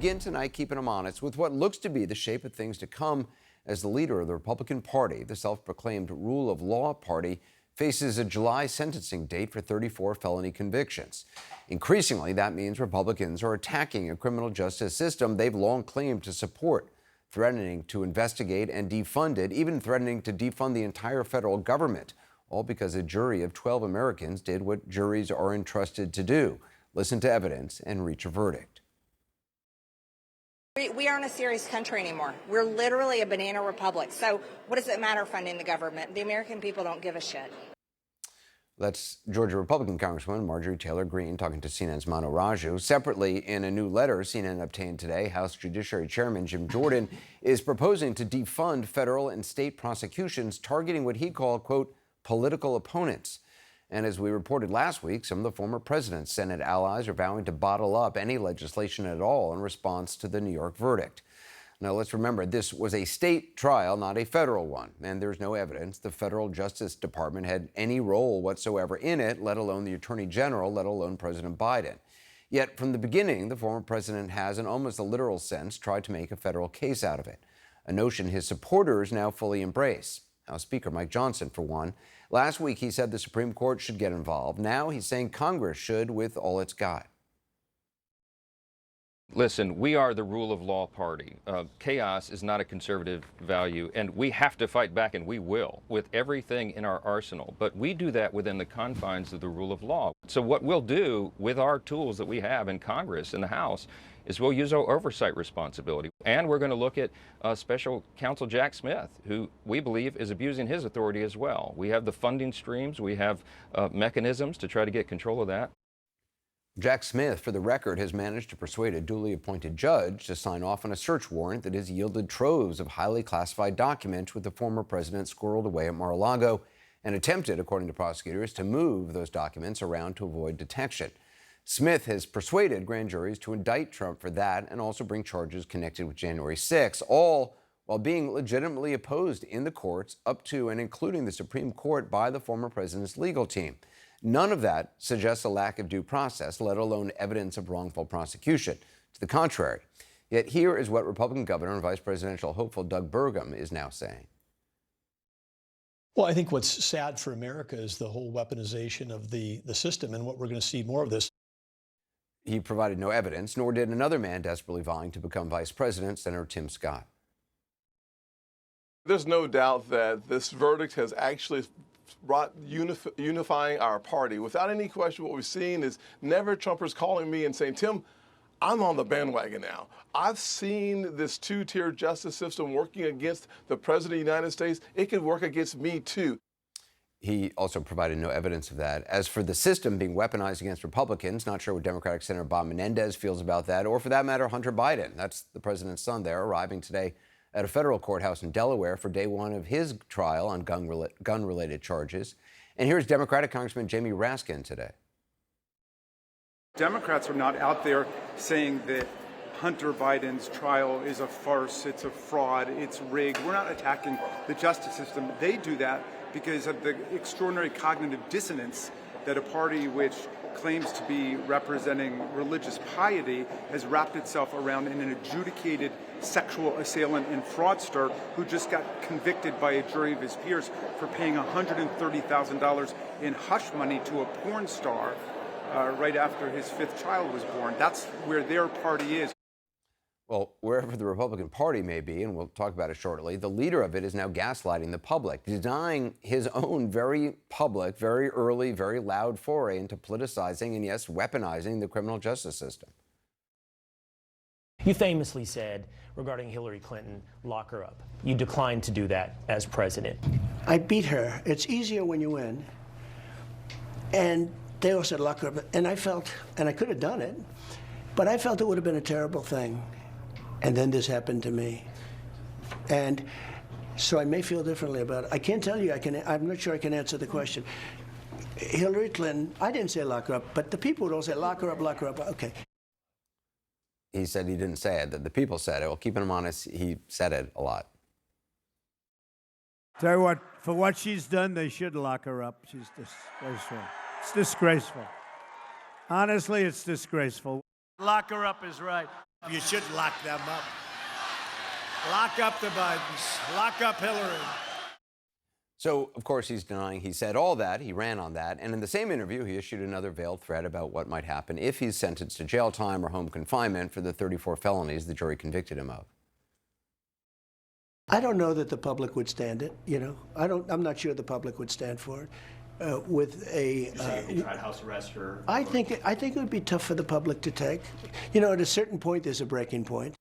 Begin tonight keeping them honest with what looks to be the shape of things to come as the leader of the Republican Party, the self-proclaimed rule of law party, faces a July sentencing date for 34 felony convictions. Increasingly, that means Republicans are attacking a criminal justice system they've long claimed to support, threatening to investigate and defund it, even threatening to defund the entire federal government, all because a jury of 12 Americans did what juries are entrusted to do: listen to evidence and reach a verdict. We aren't a serious country anymore. We're literally a banana republic. So what does it matter funding the government? The American people don't give a shit. That's Georgia Republican Congresswoman Marjorie Taylor Greene talking to CNN's Manu Raju. Separately, in a new letter CNN obtained today, House Judiciary Chairman Jim Jordan is proposing to defund federal and state prosecutions targeting what he called, quote, political opponents. And as we reported last week, some of the former president's Senate allies are vowing to bottle up any legislation at all in response to the New York verdict. Now, let's remember, this was a state trial, not a federal one, and there's no evidence the federal Justice Department had any role whatsoever in it, let alone the Attorney General, let alone President Biden. Yet, from the beginning, the former president has, in almost a literal sense, tried to make a federal case out of it, a notion his supporters now fully embrace. House Speaker Mike Johnson, for one. Last week, he said the Supreme Court should get involved. Now he's saying Congress should with all it's got. Listen, we are the rule of law party. Chaos is not a conservative value, and we have to fight back, and we will, with everything in our arsenal. But we do that within the confines of the rule of law. So what we'll do with our tools that we have in Congress, in the House, is we'll use our oversight responsibility. And we're going to look at Special Counsel Jack Smith, who we believe is abusing his authority as well. We have the funding streams. We have mechanisms to try to get control of that. Jack Smith, for the record, has managed to persuade a duly appointed judge to sign off on a search warrant that has yielded troves of highly classified documents with the former president squirreled away at Mar-a-Lago, and attempted, according to prosecutors, to move those documents around to avoid detection. Smith has persuaded grand juries to indict Trump for that and also bring charges connected with January 6, all while being legitimately opposed in the courts up to and including the Supreme Court by the former president's legal team. None of that suggests a lack of due process, let alone evidence of wrongful prosecution. To the contrary. Yet here is what Republican Governor and Vice Presidential hopeful Doug Burgum is now saying. Well, I think what's sad for America is the whole weaponization of the system, and what we're going to see more of this. He provided no evidence, nor did another man desperately vying to become vice president, Senator Tim Scott. There's no doubt that this verdict has actually brought unifying our party. Without any question, what we've seen is never Trumpers calling me and saying, Tim, I'm on the bandwagon now. I've seen this two-tier justice system working against the President of the United States. It could work against me, too. He also provided no evidence of that. As for the system being weaponized against Republicans, not sure what Democratic Senator Bob Menendez feels about that, or for that matter, Hunter Biden. That's the president's son there, arriving today at a federal courthouse in Delaware for day one of his trial on gun-related charges. And here's Democratic Congressman Jamie Raskin today. Democrats are not out there saying that Hunter Biden's trial is a farce, it's a fraud, it's rigged. We're not attacking the justice system. They do that because of the extraordinary cognitive dissonance that a party which claims to be representing religious piety has wrapped itself around in an adjudicated sexual assailant and fraudster who just got convicted by a jury of his peers for paying $130,000 in hush money to a porn star right after his fifth child was born. That's where their party is. Well, wherever the Republican Party may be, and we'll talk about it shortly, the leader of it is now gaslighting the public, denying his own very public, very early, very loud foray into politicizing and, yes, weaponizing the criminal justice system. You famously said regarding Hillary Clinton, lock her up. You declined to do that as president. I beat her. It's easier when you win. And they all said lock her up. And I felt, and I could have done it, but I felt it would have been a terrible thing. And then this happened to me. And so I may feel differently about it. I can't tell you, I'm not sure I can answer the question. Hillary Clinton, I didn't say lock her up, but the people would all say lock her up, okay. He said he didn't say it, that the people said it. Well, keeping him honest, he said it a lot. Tell you what, for what she's done, they should lock her up. She's disgraceful. It's disgraceful. Honestly, it's disgraceful. Lock her up is right. You should lock them up. Lock up the Bidens. Lock up Hillary. So, of course, he's denying he said all that. He ran on that. And in the same interview, he issued another veiled threat about what might happen if he's sentenced to jail time or home confinement for the 34 felonies the jury convicted him of. I don't know that the public would stand it. I'm not sure the public would stand for it. With a, tried house arrest or I think it would be tough for the public to take. At a certain point, there's a breaking point.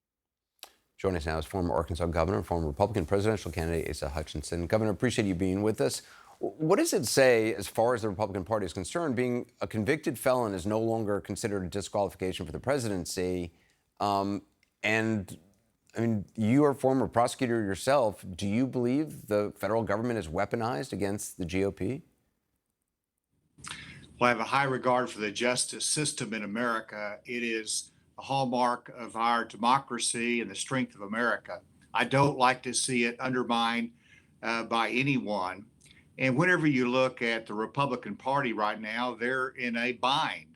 Joining us now is former Arkansas governor and former Republican presidential candidate Asa Hutchinson. Governor, appreciate you being with us. What does it say as far as the Republican Party is concerned? Being a convicted felon is no longer considered a disqualification for the presidency. And I mean, you are a former prosecutor yourself. Do you believe the federal government is weaponized against the GOP? Well, I have a high regard for the justice system in America. It is a hallmark of our democracy and the strength of America. I don't like to see it undermined by anyone. And whenever you look at the Republican Party right now, they're in a bind.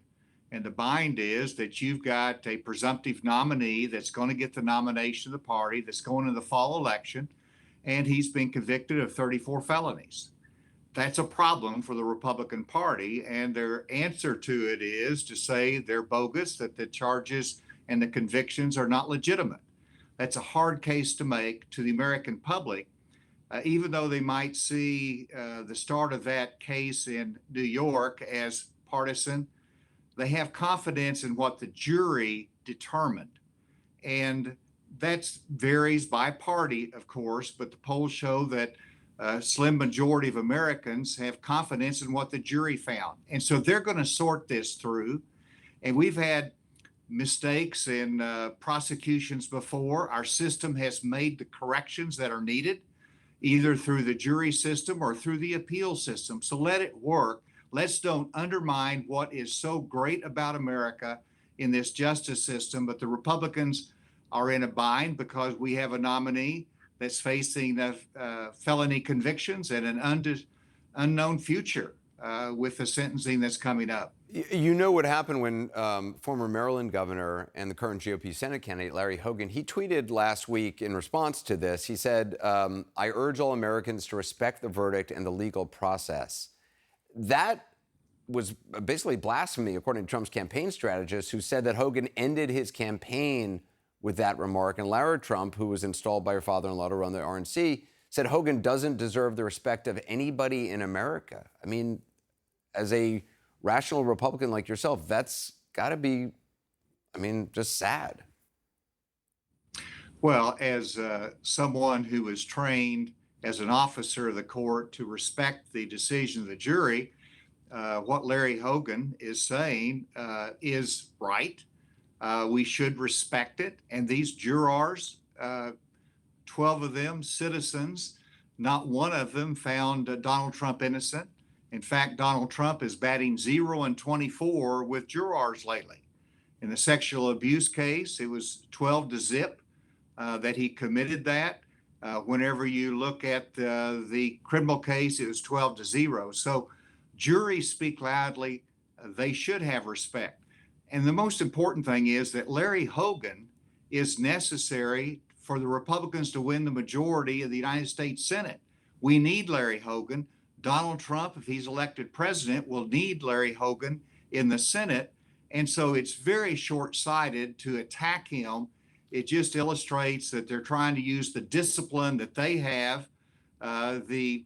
And the bind is that you've got a presumptive nominee that's going to get the nomination of the party, that's going to the fall election, and he's been convicted of 34 felonies. That's a problem for the Republican Party, and their answer to it is to say they're bogus, that the charges and the convictions are not legitimate. That's a hard case to make to the American public, even though they might see the start of that case in New York as partisan. They have confidence in what the jury determined. And that varies by party, of course, but the polls show that a slim majority of Americans have confidence in what the jury found. And so they're going to sort this through. And we've had mistakes in prosecutions before. Our system has made the corrections that are needed, either through the jury system or through the appeal system. So let it work. Let's don't undermine what is so great about America in this justice system. But the Republicans are in a bind because we have a nominee that's facing felony convictions and an unknown future with the sentencing that's coming up. You know what happened when former Maryland governor and the current GOP Senate candidate Larry Hogan, he tweeted last week in response to this, he said, I urge all Americans to respect the verdict and the legal process. That was basically blasphemy, according to Trump's campaign strategist, who said that Hogan ended his campaign with that remark. And Lara Trump, who was installed by her father-in-law to run the RNC, said Hogan doesn't deserve the respect of anybody in America. I mean, as a rational Republican like yourself, that's got to be, just sad. Well, as someone who was trained as an officer of the court to respect the decision of the jury, what Larry Hogan is saying is right. We should respect it. And these jurors, 12 of them citizens, not one of them found Donald Trump innocent. In fact, Donald Trump is batting 0-24 with jurors lately. In the sexual abuse case, it was 12-0 that he committed that. Whenever you look at the criminal case, it was 12-0. So juries speak loudly. They should have respect. And the most important thing is that Larry Hogan is necessary for the Republicans to win the majority of the United States Senate. We need Larry Hogan. Donald Trump, if he's elected president, will need Larry Hogan in the Senate. And so it's very short-sighted to attack him. It just illustrates that they're trying to use the discipline that they have, the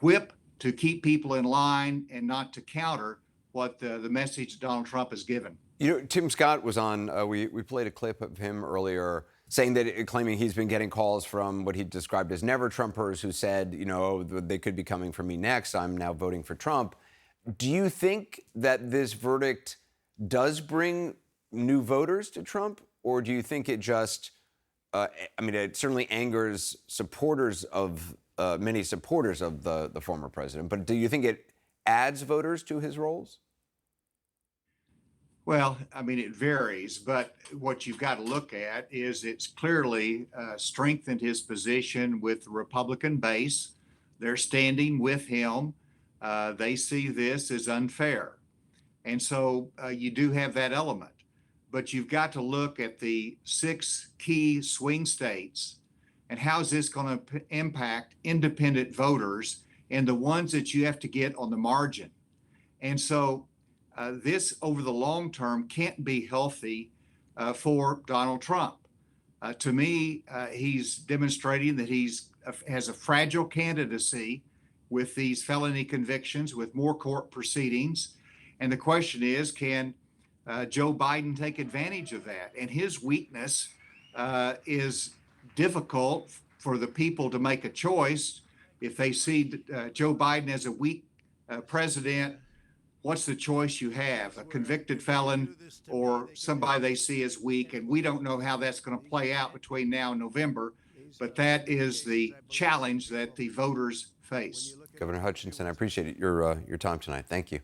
whip, to keep people in line and not to counter what the message Donald Trump has given. You know, Tim Scott was on, we played a clip of him earlier saying that, claiming he's been getting calls from what he described as never-Trumpers who said, they could be coming for me next. I'm now voting for Trump. Do you think that this verdict does bring new voters to Trump? Or do you think it just, it certainly angers supporters of, many supporters of the former president, but do you think it adds voters to his rolls? Well, it varies, but what you've got to look at is it's clearly strengthened his position with the Republican base. They're standing with him. They see this as unfair. And so you do have that element. but you've got to look at the 6 key swing states and how is this going to impact independent voters and the ones that you have to get on the margin. And so this over the long term can't be healthy for Donald Trump. To me, he's demonstrating that has a fragile candidacy with these felony convictions, with more court proceedings. And the question is, can Joe Biden take advantage of that? And his weakness is difficult for the people to make a choice. If they see Joe Biden as a weak president, what's the choice you have? A convicted felon or somebody they see as weak? And we don't know how that's going to play out between now and November, but that is the challenge that the voters face. Governor Hutchinson, I appreciate your time tonight. Thank you.